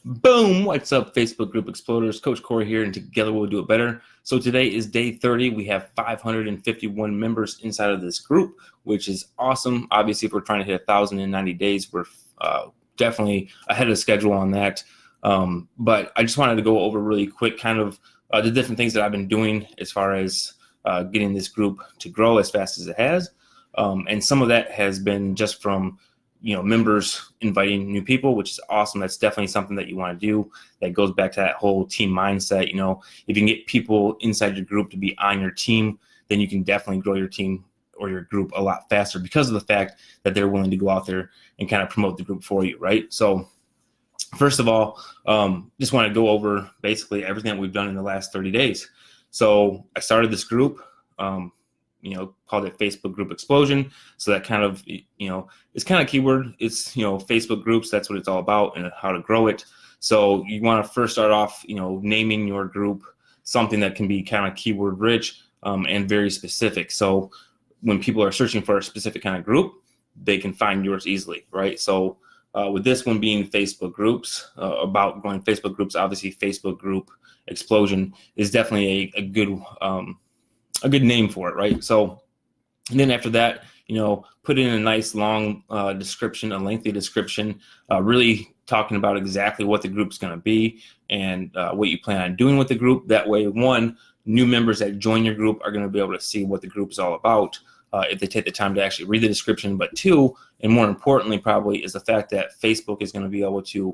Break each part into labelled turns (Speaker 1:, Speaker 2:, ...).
Speaker 1: Boom! What's up, Facebook group exploders? Coach Corey here, and together we'll do it better. So today is day 30. We have 551 members inside of this group, which is awesome. Obviously, if we're trying to hit 1,000 in 90 days, we're definitely ahead of schedule on that. But I just wanted to go over really quick kind of the different things that I've been doing as far as getting this group to grow as fast as it has. And some of that has been just from members inviting new people, which is awesome. That's definitely something that you want to do. That goes back to that whole team mindset. If you can get people inside your group to be on your team, then you can definitely grow your team or your group a lot faster because of the fact that they're willing to go out there and kind of promote the group for you, right? So first of all, just want to go over basically everything that we've done in the last 30 days. So I started this group, called it Facebook Group Explosion. So that kind of, it's kind of keyword. It's, Facebook groups, that's what it's all about and how to grow it. So you want to first start off, naming your group something that can be kind of keyword rich and very specific. So when people are searching for a specific kind of group, they can find yours easily, right? So with this one being Facebook groups, about growing Facebook groups, obviously Facebook Group Explosion is definitely a good name for it, right? So, and then after that, put in a nice long description, a lengthy description, really talking about exactly what the group's going to be and what you plan on doing with the group. That way, one, new members that join your group are going to be able to see what the group is all about if they take the time to actually read the description. But two, and more importantly probably, is the fact that Facebook is going to be able to,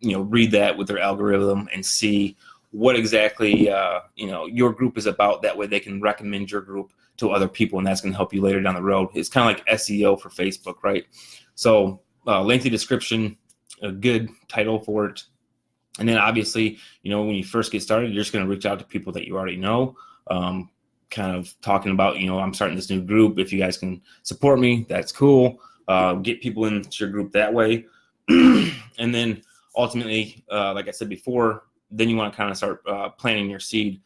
Speaker 1: read that with their algorithm and see what exactly your group is about. That way they can recommend your group to other people, and that's going to help you later down the road. It's kind of like SEO for Facebook, right? So lengthy description, a good title for it. And then obviously, when you first get started, you're just going to reach out to people that you already know, kind of talking about, I'm starting this new group. If you guys can support me, that's cool. Get people into your group that way. And then ultimately, like I said before, then you want to kind of start planting your seed,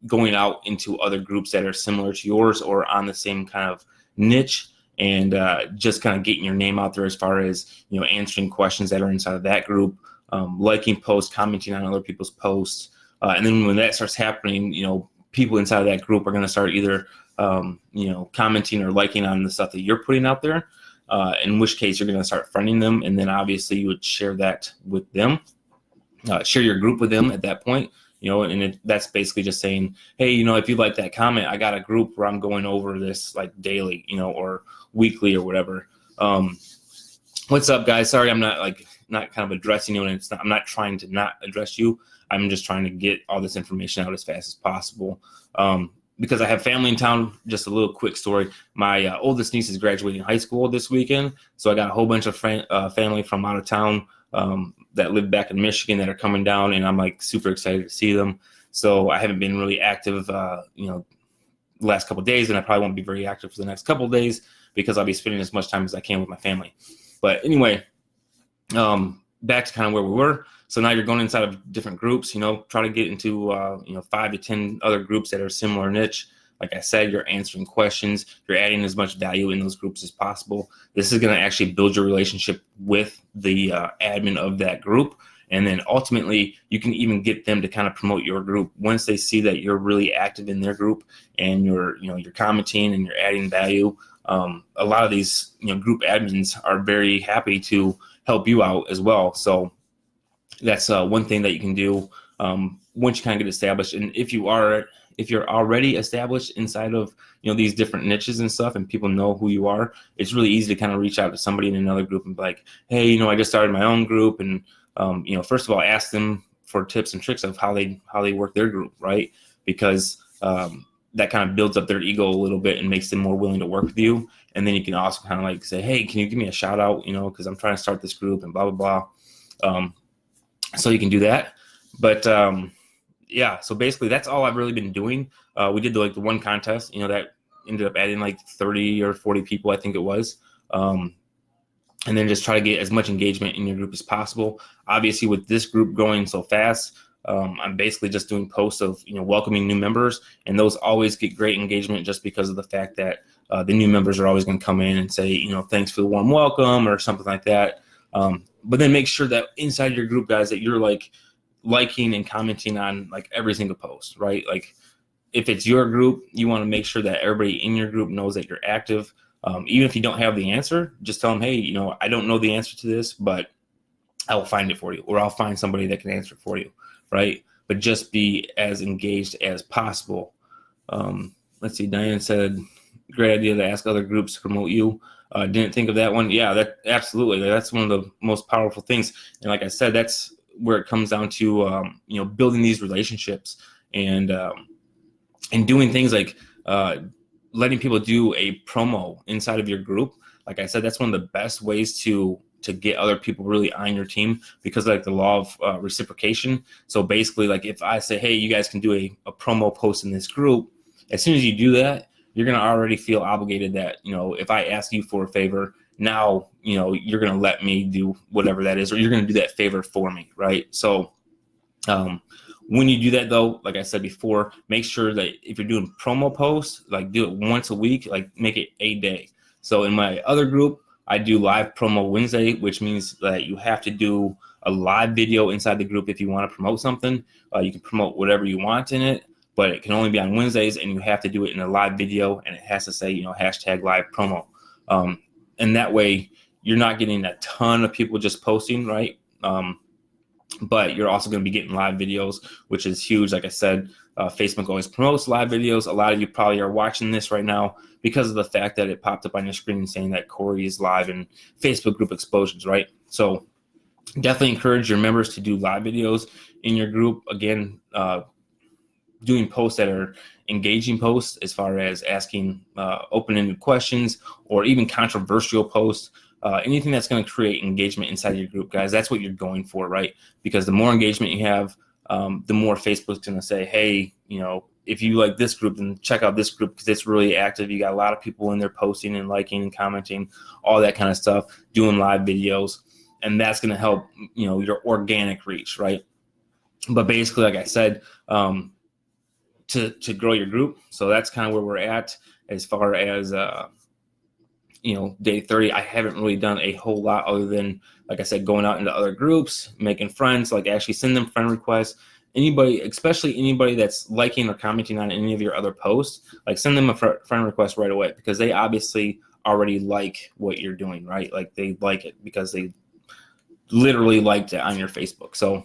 Speaker 1: going out into other groups that are similar to yours or on the same kind of niche, and just kind of getting your name out there as far as, answering questions that are inside of that group, liking posts, commenting on other people's posts. And then when that starts happening, people inside of that group are going to start either, commenting or liking on the stuff that you're putting out there, in which case you're going to start friending them. And then obviously you would share that with them. Share your group with them at that point, and that's basically just saying, hey, if you like that comment, I got a group where I'm going over this like daily, or weekly or whatever. What's up, guys? Sorry, I'm not kind of addressing you, and I'm not trying to not address you. I'm just trying to get all this information out as fast as possible. Because I have family in town. Just a little quick story. My oldest niece is graduating high school this weekend, so I got a whole bunch of family from out of town that live back in Michigan that are coming down, and I'm like super excited to see them. So I haven't been really active, the last couple of days, and I probably won't be very active for the next couple of days because I'll be spending as much time as I can with my family. But anyway, back to kind of where we were. So now you're going inside of different groups, try to get into, 5 to 10 other groups that are similar niche. Like I said, you're answering questions, you're adding as much value in those groups as possible. This is going to actually build your relationship with the admin of that group. And then ultimately, you can even get them to kind of promote your group once they see that you're really active in their group and you're commenting and you're adding value. A lot of these, group admins are very happy to help you out as well. So that's one thing that you can do once you kind of get established. And if you're already established inside of, these different niches and stuff, and people know who you are, it's really easy to kind of reach out to somebody in another group and be like, hey, I just started my own group. And, first of all, ask them for tips and tricks of how they work their group, right? Because that kind of builds up their ego a little bit and makes them more willing to work with you. And then you can also kind of like say, hey, can you give me a shout out, because I'm trying to start this group and blah, blah, blah. So you can do that. But, yeah, so basically that's all I've really been doing. We did the one contest, that ended up adding like 30 or 40 people, I think it was. And then just try to get as much engagement in your group as possible. Obviously, with this group growing so fast, I'm basically just doing posts of, welcoming new members, and those always get great engagement just because of the fact that the new members are always going to come in and say, thanks for the warm welcome or something like that. But then make sure that inside your group, guys, that you're like liking and commenting on like every single post, right? Like if it's your group, you want to make sure that everybody in your group knows that you're active. Even if you don't have the answer, just tell them, hey, you know, I don't know the answer to this, but I will find it for you, or I'll find somebody that can answer it for you, right? But just be as engaged as possible. Let's see, Diane said, great idea to ask other groups to promote you. Didn't think of that one. Yeah, that absolutely. That's one of the most powerful things. And like I said, that's where it comes down to, you know, building these relationships and doing things like letting people do a promo inside of your group. Like I said, that's one of the best ways to get other people really on your team, because like the law of reciprocation. So basically, like if I say, hey, you guys can do a promo post in this group, as soon as you do that, you're going to already feel obligated that, you know, if I ask you for a favor, now, you know, you're going to let me do whatever that is, or you're going to do that favor for me, right? So when you do that, though, like I said before, make sure that if you're doing promo posts, like do it once a week, like make it a day. So in my other group, I do live promo Wednesday, which means that you have to do a live video inside the group if you want to promote something. You can promote whatever you want in it, but it can only be on Wednesdays, and you have to do it in a live video, and it has to say, you know, hashtag live promo. And that way you're not getting a ton of people just posting, right? But you're also going to be getting live videos, which is huge. Like I said, Facebook always promotes live videos. A lot of you probably are watching this right now because of the fact that it popped up on your screen saying that Corey is live in Facebook group explosions, right? So definitely encourage your members to do live videos in your group. Again, doing posts that are engaging posts as far as asking open-ended questions or even controversial posts. Anything that's going to create engagement inside your group, guys, that's what you're going for, right? Because the more engagement you have, the more Facebook's going to say, hey, you know, if you like this group, then check out this group because it's really active. You got a lot of people in there posting and liking and commenting, all that kind of stuff, doing live videos. And that's going to help, you know, your organic reach, right? But basically, like I said, to grow your group. So that's kind of where we're at as far as, you know, day 30. I haven't really done a whole lot other than, like I said, going out into other groups, making friends, like actually send them friend requests. Anybody, especially anybody that's liking or commenting on any of your other posts, like send them a friend request right away, because they obviously already like what you're doing, right? Like they like it because they literally liked it on your Facebook. So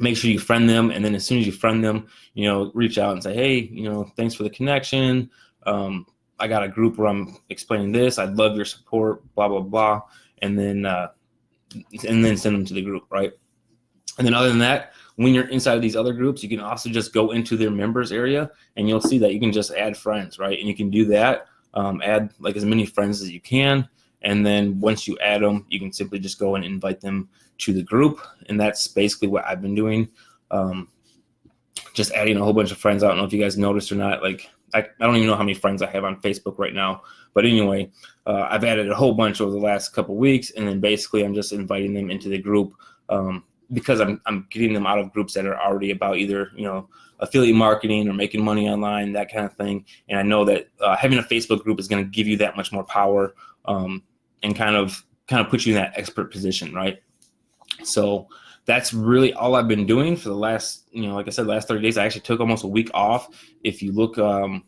Speaker 1: make sure you friend them. And then as soon as you friend them, you know, reach out and say, hey, you know, thanks for the connection. I got a group where I'm explaining this. I'd love your support, blah, blah, blah. And then send them to the group, right? And then other than that, when you're inside of these other groups, you can also just go into their members area and you'll see that you can just add friends, right? And you can do that, add like as many friends as you can. And then once you add them, you can simply just go and invite them to the group. And that's basically what I've been doing. Just adding a whole bunch of friends. I don't know if you guys noticed or not. Like, I don't even know how many friends I have on Facebook right now. But anyway, I've added a whole bunch over the last couple of weeks. And then basically I'm just inviting them into the group because I'm getting them out of groups that are already about either, you know, affiliate marketing or making money online, that kind of thing. And I know that having a Facebook group is going to give you that much more power and kind of put you in that expert position, right? So that's really all I've been doing for the last, you know, like I said, last 30 days. I actually took almost a week off. If you look, I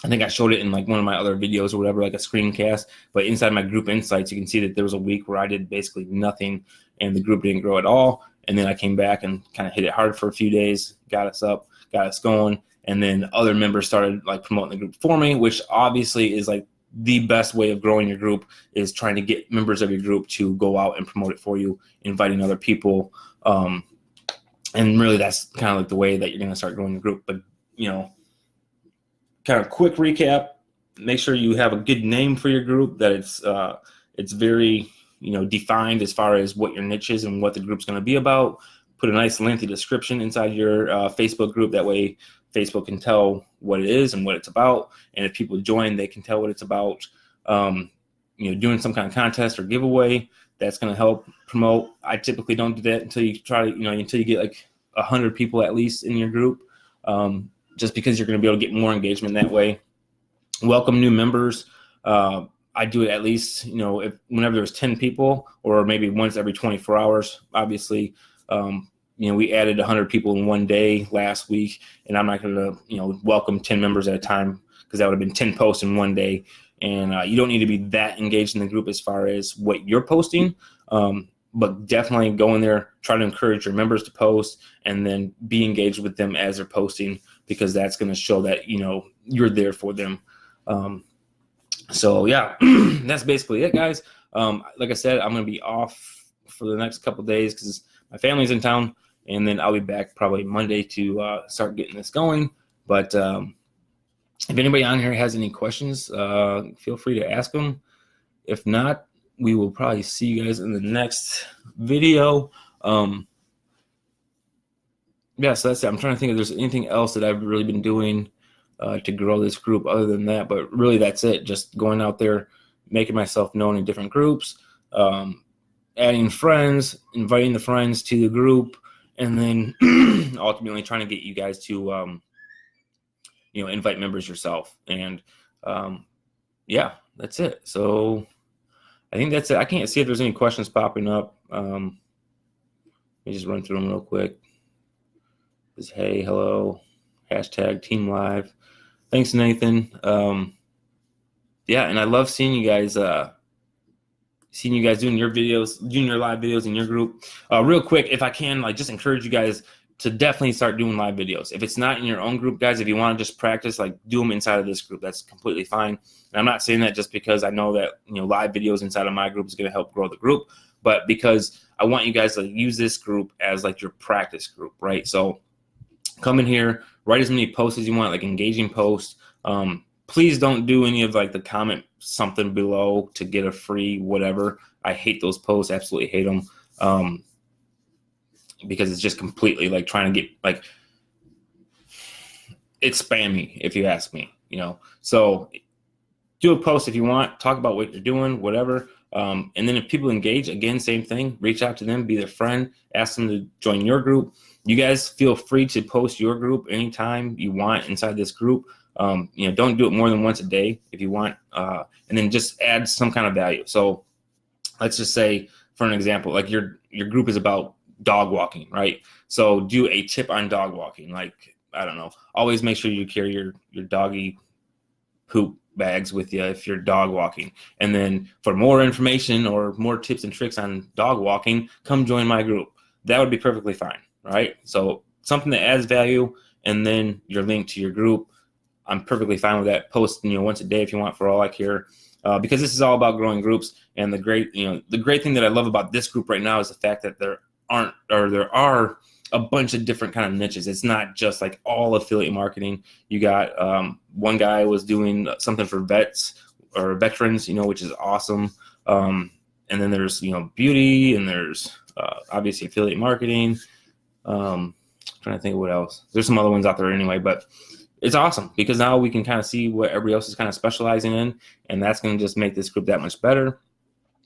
Speaker 1: think I showed it in like one of my other videos or whatever, like a screencast, but inside my group insights, you can see that there was a week where I did basically nothing and the group didn't grow at all. And then I came back and kind of hit it hard for a few days, got us up, got us going. And then other members started like promoting the group for me, which obviously is like the best way of growing your group, is trying to get members of your group to go out and promote it for you, inviting other people. And really that's kind of like the way that you're going to start growing your group. But, you know, kind of quick recap, make sure you have a good name for your group, that it's very, you know, defined as far as what your niche is and what the group's going to be about. Put a nice lengthy description inside your Facebook group. That way Facebook can tell what it is and what it's about. And if people join, they can tell what it's about. You know, doing some kind of contest or giveaway, that's going to help promote. I typically don't do that until you try to, you know, until you get like 100 people at least in your group, just because you're going to be able to get more engagement that way. Welcome new members. I do it at least, whenever there's 10 people, or maybe once every 24 hours. Obviously, we added 100 people in one day last week, and I'm not going to, welcome 10 members at a time, because that would have been 10 posts in one day. And you don't need to be that engaged in the group as far as what you're posting, but definitely go in there, try to encourage your members to post, and then be engaged with them as they're posting, because that's going to show that, you're there for them. So yeah, that's basically it, guys. Like I said, I'm going to be off for the next couple of days because my family's in town, and then I'll be back probably Monday to start getting this going. But if anybody on here has any questions, feel free to ask them. If not, we will probably see you guys in the next video. Yeah, so that's it. I'm trying to think if there's anything else that I've really been doing to grow this group other than that, but really that's it. Just going out there, making myself known in different groups, adding friends, inviting the friends to the group, and then ultimately trying to get you guys to invite members yourself. And yeah, that's it. So I think that's it. I can't see if there's any questions popping up. Let me just run through them real quick. Just, hey, hello, hashtag Team Live. Thanks, Nathan. Yeah, and I love seeing you guys doing your videos, doing your live videos in your group. Real quick, if I can, just encourage you guys to definitely start doing live videos. If it's not in your own group, guys, if you want to just practice, do them inside of this group. That's completely fine. And I'm not saying that just because I know that live videos inside of my group is going to help grow the group, but because I want you guys to use this group as your practice group, right? So come in here, write as many posts as you want, engaging posts. Please don't do any of the comment something below to get a free whatever. I hate those posts, absolutely hate them. Because it's just completely trying to get it's spammy, if you ask me, So do a post if you want, talk about what you're doing, whatever. And then if people engage, again, same thing, reach out to them, be their friend, ask them to join your group. You guys feel free to post your group anytime you want inside this group. Don't do it more than once a day if you want, and then just add some kind of value. So let's just say, for an example, your group is about dog walking, right? So do a tip on dog walking. I don't know, always make sure you carry your doggy poop bags with you if you're dog walking. And then for more information or more tips and tricks on dog walking, come join my group. That would be perfectly fine, right? So something that adds value, and then your link to your group. I'm perfectly fine with that. Post once a day if you want, for all I care, because this is all about growing groups. And the great thing that I love about this group right now is the fact that there are a bunch of different kind of niches. It's not just all affiliate marketing. You got one guy was doing something for vets or veterans, which is awesome. And then there's beauty, and there's obviously affiliate marketing. Trying to think of what else. There's some other ones out there anyway, but it's awesome because now we can kind of see what everybody else is kind of specializing in, and that's going to just make this group that much better.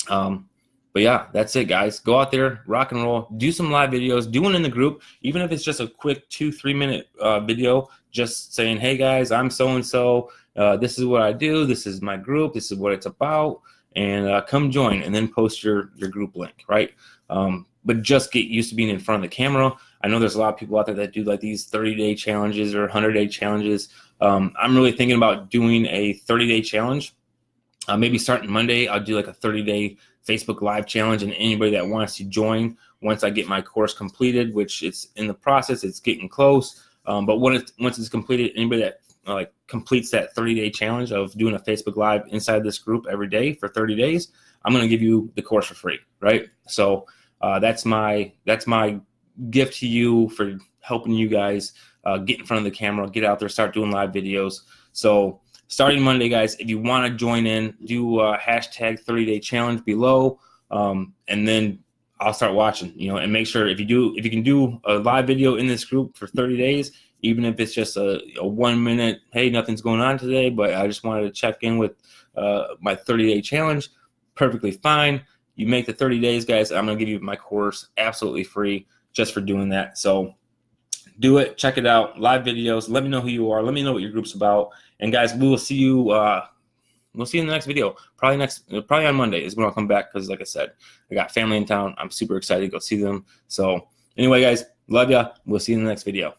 Speaker 1: But yeah, that's it, guys. Go out there, rock and roll, do some live videos, do one in the group, even if it's just a quick 2-3 minute video, just saying, hey guys, I'm so-and-so, this is what I do, this is my group, this is what it's about, and come join, and then post your group link, right? But just get used to being in front of the camera. I know there's a lot of people out there that do these 30-day challenges or 100-day challenges. I'm really thinking about doing a 30-day challenge. Maybe starting Monday, I'll do a 30-day Facebook Live challenge, and anybody that wants to join once I get my course completed, which it's in the process, it's getting close. But once it's completed, anybody that completes that 30-day challenge of doing a Facebook Live inside this group every day for 30 days, I'm going to give you the course for free, right? So that's my gift to you for helping you guys get in front of the camera, get out there, start doing live videos. So starting Monday, guys, if you want to join in, do a hashtag 30-day challenge below, and then I'll start watching, and make sure if you can do a live video in this group for 30 days, even if it's just a 1 minute, hey, nothing's going on today, but I just wanted to check in with my 30-day challenge, perfectly fine. You make the 30 days, guys, I'm going to give you my course absolutely free just for doing that. So do it, check it out, live videos, let me know who you are, let me know what your group's about. And guys, we will see you we'll see you in the next video. Probably on Monday is when I'll come back, because like I said, I got family in town. I'm super excited to go see them. So anyway, guys, love ya. We'll see you in the next video.